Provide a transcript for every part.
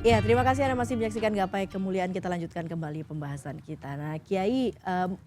Ya, terima kasih Anda masih menyaksikan Gapai Kemuliaan. Kita lanjutkan kembali pembahasan kita. Nah, Kiai,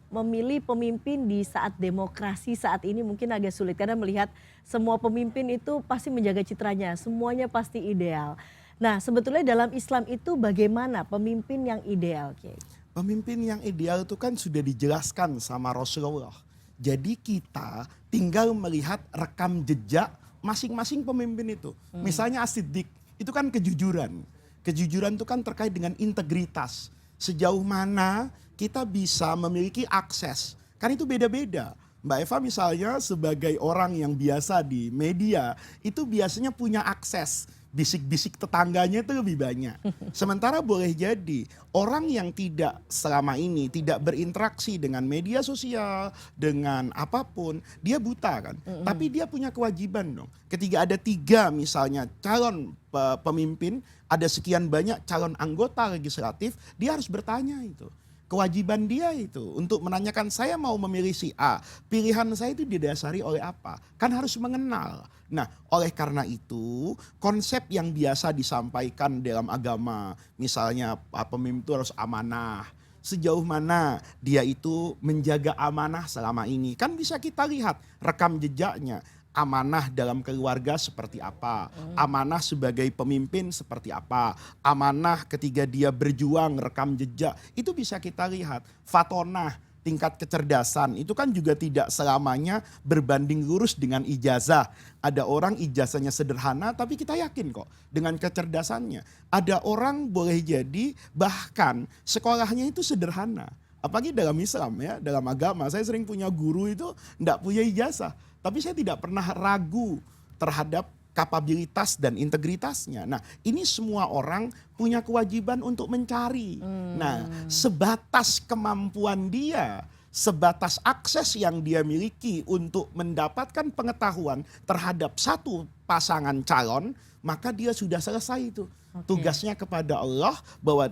memilih pemimpin di saat demokrasi saat ini mungkin agak sulit karena melihat semua pemimpin itu pasti menjaga citranya, semuanya pasti ideal. Nah, sebetulnya dalam Islam itu bagaimana pemimpin yang ideal, Kiai? Pemimpin yang ideal itu kan sudah dijelaskan sama Rasulullah. Jadi kita tinggal melihat rekam jejak masing-masing pemimpin itu. Misalnya As-Siddiq, itu kan kejujuran. Kejujuran itu kan terkait dengan integritas. Sejauh mana kita bisa memiliki akses. Kan itu beda-beda. Mbak Eva misalnya sebagai orang yang biasa di media, itu biasanya punya akses. Bisik-bisik tetangganya itu lebih banyak. Sementara boleh jadi orang yang tidak selama ini tidak berinteraksi dengan media sosial, dengan apapun, dia buta kan. Tapi dia punya kewajiban dong. Ketika ada 3 misalnya calon pemimpin, ada sekian banyak calon anggota legislatif, dia harus bertanya itu. Kewajiban dia itu untuk menanyakan, saya mau memilih si A, pilihan saya itu didasari oleh apa? Kan harus mengenal. Nah, oleh karena itu konsep yang biasa disampaikan dalam agama, misalnya pemimpin itu harus amanah. Sejauh mana dia itu menjaga amanah selama ini, kan bisa kita lihat rekam jejaknya. Amanah dalam keluarga seperti apa, amanah sebagai pemimpin seperti apa, amanah ketika dia berjuang rekam jejak, itu bisa kita lihat. Fatonah, tingkat kecerdasan, itu kan juga tidak selamanya berbanding lurus dengan ijazah. Ada orang ijazahnya sederhana tapi kita yakin kok dengan kecerdasannya. Ada orang boleh jadi bahkan sekolahnya itu sederhana. Apalagi dalam Islam ya, dalam agama. Saya sering punya guru itu tidak punya ijazah. Tapi saya tidak pernah ragu terhadap kapabilitas dan integritasnya. Nah, ini semua orang punya kewajiban untuk mencari. Nah, sebatas kemampuan dia, sebatas akses yang dia miliki untuk mendapatkan pengetahuan terhadap satu pasangan calon, maka dia sudah selesai itu. Tugasnya kepada Allah bahwa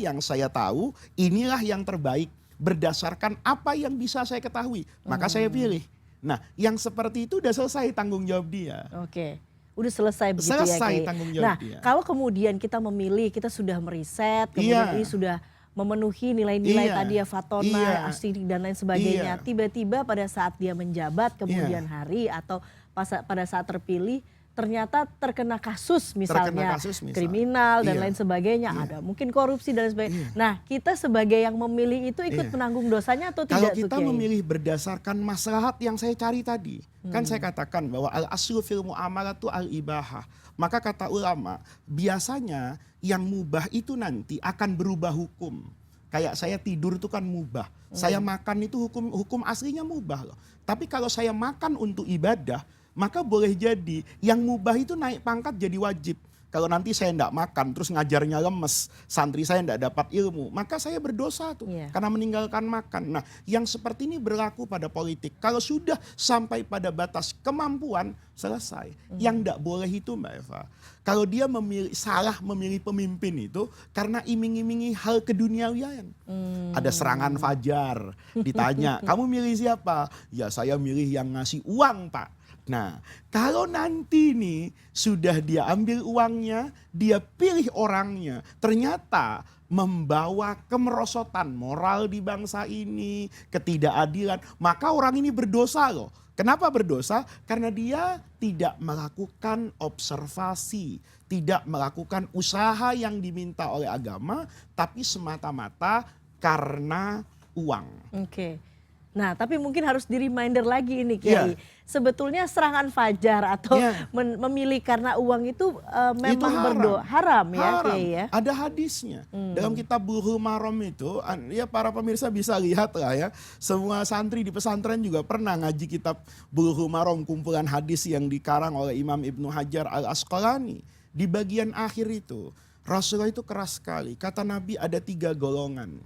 yang saya tahu inilah yang terbaik berdasarkan apa yang bisa saya ketahui, maka saya pilih. Nah, yang seperti itu udah selesai tanggung jawab dia. Oke, udah selesai begitu ya, Selesai Kiai. tanggung jawab Nah, dia. kalau kemudian kita memilih, kita sudah meriset, kemudian Iya, ini sudah memenuhi nilai-nilai tadi ya, iya, Fatona, iya, Asidik dan lain sebagainya. iya, Tiba-tiba pada saat dia menjabat kemudian iya. hari atau pada saat terpilih ternyata terkena kasus Terkena misalnya kasus misalnya. kriminal dan Iya, lain sebagainya, iya, ada mungkin korupsi dan lain sebagainya. iya, Nah, kita sebagai yang memilih itu ikut iya. menanggung dosanya atau Kalau tidak tuh, kita Kiai? memilih berdasarkan maslahat yang saya cari tadi, kan saya katakan bahwa al aslu fil muamalah itu al ibahah. Maka kata ulama, biasanya yang mubah itu nanti akan berubah hukum. Kayak saya tidur itu kan mubah. Saya makan itu hukum aslinya mubah loh. Tapi kalau saya makan untuk ibadah, maka boleh jadi yang mubah itu naik pangkat jadi wajib. Kalau nanti saya tidak makan, terus ngajarnya lemes, santri saya tidak dapat ilmu, maka saya berdosa tuh, Iya. karena meninggalkan makan. Nah, yang seperti ini berlaku pada politik. Kalau sudah sampai pada batas kemampuan, selesai. Yang tidak boleh itu Mbak Eva. Kalau dia salah memilih pemimpin itu, karena iming-imingi hal keduniawian. Ada serangan fajar, ditanya, kamu milih siapa? Ya saya milih yang ngasih uang Pak. Nah, kalau nanti nih sudah dia ambil uangnya, dia pilih orangnya, ternyata membawa kemerosotan moral di bangsa ini, ketidakadilan, maka orang ini berdosa loh. Kenapa berdosa? Karena dia tidak melakukan observasi, tidak melakukan usaha yang diminta oleh agama, tapi semata-mata karena uang. Oke. Nah, tapi mungkin harus di reminder lagi ini, Iya, Kiai. Sebetulnya serangan fajar atau iya. memilih karena uang itu Itu memang haram. haram ya, Haram. Kiai ya. Ada hadisnya. Dalam kitab Bulughul Maram itu, ya para pemirsa bisa lihat lah ya. Semua santri di pesantren juga pernah ngaji kitab Bulughul Maram, kumpulan hadis yang dikarang oleh Imam Ibnu Hajar Al-Asqalani. Di bagian akhir itu, Rasulullah itu keras sekali. Kata Nabi ada 3 golongan.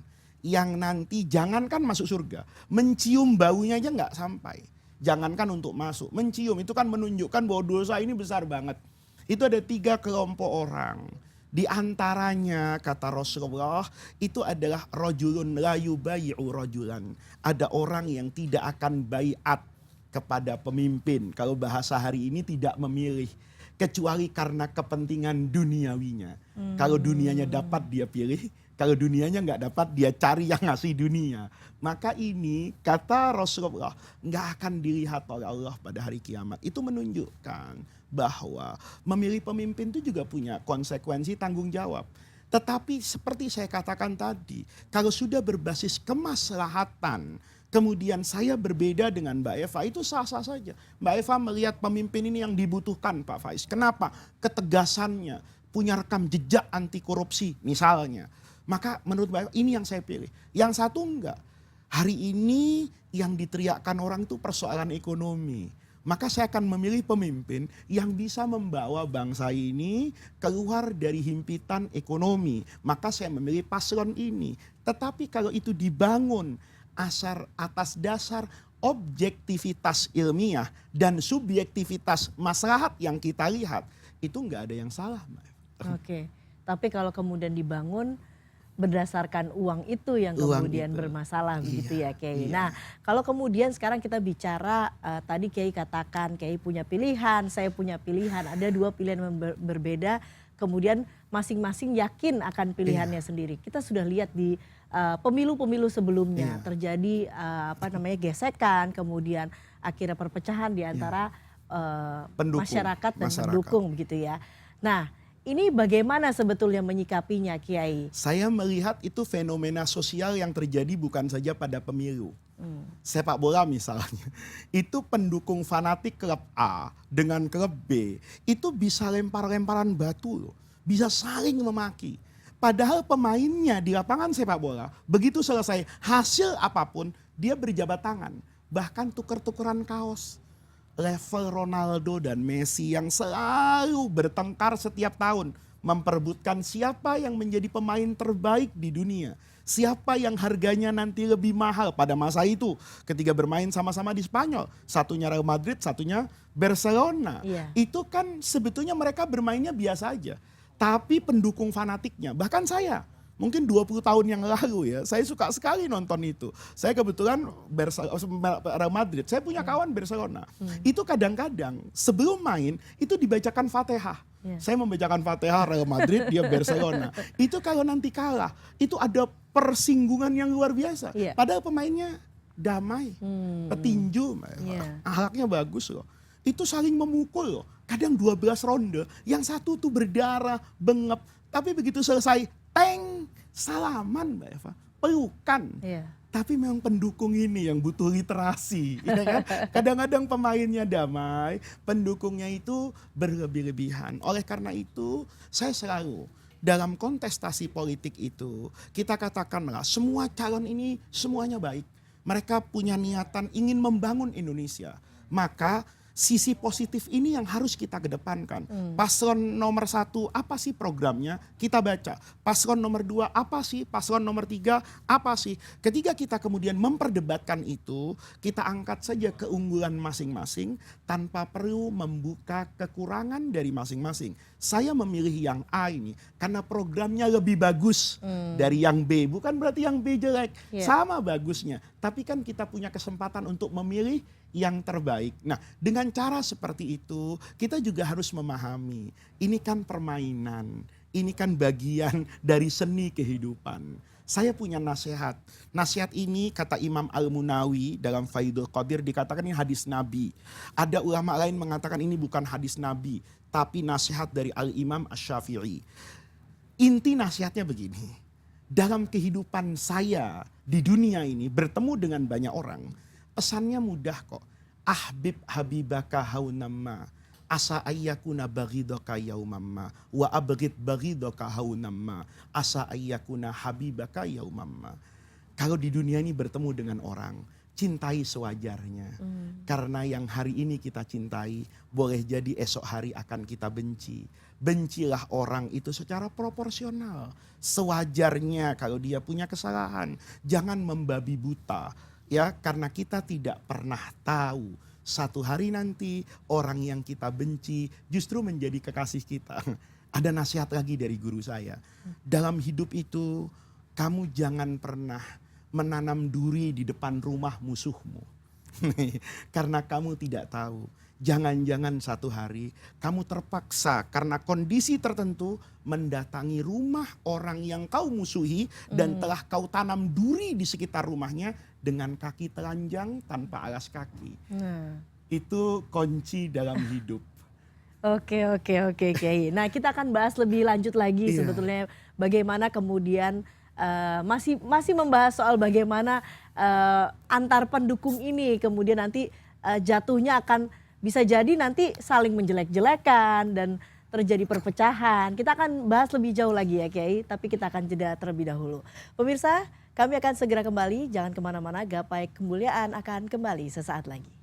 Yang nanti jangankan masuk surga, mencium baunya aja nggak sampai. Jangankan untuk masuk, mencium itu kan menunjukkan bahwa dosa ini besar banget. Itu ada 3 kelompok orang. Di antaranya kata Rasulullah itu adalah rajulun la yubayi'u rajulan. Ada orang yang tidak akan baiat kepada pemimpin. Kalau bahasa hari ini tidak memilih. kecuali karena kepentingan duniawinya. Kalau dunianya dapat dia pilih, kalau dunianya nggak dapat dia cari yang ngasih dunia. Maka ini kata Rasulullah nggak akan dilihat oleh Allah pada hari kiamat. Itu menunjukkan bahwa memilih pemimpin itu juga punya konsekuensi tanggung jawab. Tetapi seperti saya katakan tadi, kalau sudah berbasis kemaslahatan, kemudian saya berbeda dengan Mbak Eva, itu sah-sah saja. Mbak Eva melihat pemimpin ini yang dibutuhkan Pak Faiz. Kenapa? Ketegasannya, punya rekam jejak anti korupsi misalnya. Maka menurut Mbak Eva ini yang saya pilih. Yang satu enggak. Hari ini yang diteriakkan orang itu persoalan ekonomi. Maka saya akan memilih pemimpin yang bisa membawa bangsa ini keluar dari himpitan ekonomi. Maka saya memilih paslon ini. Tetapi kalau itu dibangun atas dasar objektivitas ilmiah dan subjektivitas maslahat yang kita lihat, itu nggak ada yang salah. Oke, tapi kalau kemudian dibangun berdasarkan uang itu yang kemudian bermasalah begitu ya Kiai. Nah kalau kemudian sekarang kita bicara tadi Kiai katakan Kiai punya pilihan, saya punya pilihan, ada dua pilihan yang berbeda, kemudian masing-masing yakin akan pilihannya sendiri. Kita sudah lihat di pemilu-pemilu sebelumnya terjadi gesekan, kemudian akhirnya perpecahan di antara masyarakat dan pendukung begitu ya. Nah ini bagaimana sebetulnya menyikapinya Kiai? Saya melihat itu fenomena sosial yang terjadi bukan saja pada pemilu. Sepak bola misalnya, itu pendukung fanatik klub A dengan klub B, itu bisa lempar-lemparan batu loh, bisa saling memaki. Padahal pemainnya di lapangan sepak bola, begitu selesai hasil apapun, dia berjabat tangan. Bahkan tuker-tukeran kaos. Level Ronaldo dan Messi yang selalu bertengkar setiap tahun. Memperebutkan siapa yang menjadi pemain terbaik di dunia. Siapa yang harganya nanti lebih mahal pada masa itu. Ketika bermain sama-sama di Spanyol. Satunya Real Madrid, satunya Barcelona. Itu kan sebetulnya mereka bermainnya biasa aja. Tapi pendukung fanatiknya, bahkan saya. Mungkin 20 tahun yang lalu ya, saya suka sekali nonton itu. Saya kebetulan Real Madrid, saya punya kawan Barcelona. Itu kadang-kadang sebelum main, itu dibacakan Fatihah. Saya membacakan Fatihah Real Madrid, dia Barcelona. Itu kalau nanti kalah, itu ada persinggungan yang luar biasa. Padahal pemainnya damai, petinju, akhlaknya bagus loh. Itu saling memukul loh. Kadang 12 ronde, yang satu tuh berdarah, bengep. Tapi begitu selesai, teng, salaman Mbak Eva, pelukan. Tapi memang pendukung ini yang butuh literasi. Ya kan? Kadang-kadang pemainnya damai, pendukungnya itu berlebih-lebihan. Oleh karena itu, saya selalu dalam kontestasi politik itu, kita katakanlah semua calon ini semuanya baik. Mereka punya niatan ingin membangun Indonesia. Maka sisi positif ini yang harus kita kedepankan. Paslon nomor 1 apa sih programnya? Kita baca. Paslon nomor 2 apa sih? Paslon nomor 3 apa sih? Ketika kita kemudian memperdebatkan itu, kita angkat saja keunggulan masing-masing tanpa perlu membuka kekurangan dari masing-masing. Saya memilih yang A ini karena programnya lebih bagus dari yang B. Bukan berarti yang B jelek. Sama bagusnya. Tapi kan kita punya kesempatan untuk memilih yang terbaik. Nah, dengan cara seperti itu, kita juga harus memahami, ini kan permainan, ini kan bagian dari seni kehidupan. Saya punya nasihat. Nasihat ini kata Imam Al-Munawi dalam Faidul Qadir dikatakan ini hadis Nabi. Ada ulama lain mengatakan ini bukan hadis Nabi, tapi nasihat dari Al-Imam Asy-Syafi'i. Inti nasihatnya begini, dalam kehidupan saya di dunia ini bertemu dengan banyak orang, pesannya mudah kok. Ahbib habibaka haunamma asa ayyakuna baghidaka yaumamma wa abghid baghidaka haunamma asa ayyakuna habibaka yaumamma. Kalau di dunia ini bertemu dengan orang, cintai sewajarnya. Karena yang hari ini kita cintai, boleh jadi esok hari akan kita benci. Bencilah orang itu secara proporsional. Sewajarnya kalau dia punya kesalahan. Jangan membabi buta. Ya, karena kita tidak pernah tahu satu hari nanti orang yang kita benci justru menjadi kekasih kita. Ada nasihat lagi dari guru saya. Dalam hidup itu kamu jangan pernah menanam duri di depan rumah musuhmu. Karena kamu tidak tahu. Jangan-jangan satu hari kamu terpaksa karena kondisi tertentu mendatangi rumah orang yang kau musuhi dan telah kau tanam duri di sekitar rumahnya dengan kaki telanjang tanpa alas kaki. Nah. Itu kunci dalam hidup. Oke Kiai. Nah kita akan bahas lebih lanjut lagi Iya. sebetulnya bagaimana kemudian masih membahas soal bagaimana antar pendukung ini kemudian nanti jatuhnya akan bisa jadi nanti saling menjelek-jelekan dan terjadi perpecahan. Kita akan bahas lebih jauh lagi ya Kiai, tapi kita akan jeda terlebih dahulu. Pemirsa, kami akan segera kembali, jangan kemana-mana, Gapai Kemuliaan akan kembali sesaat lagi.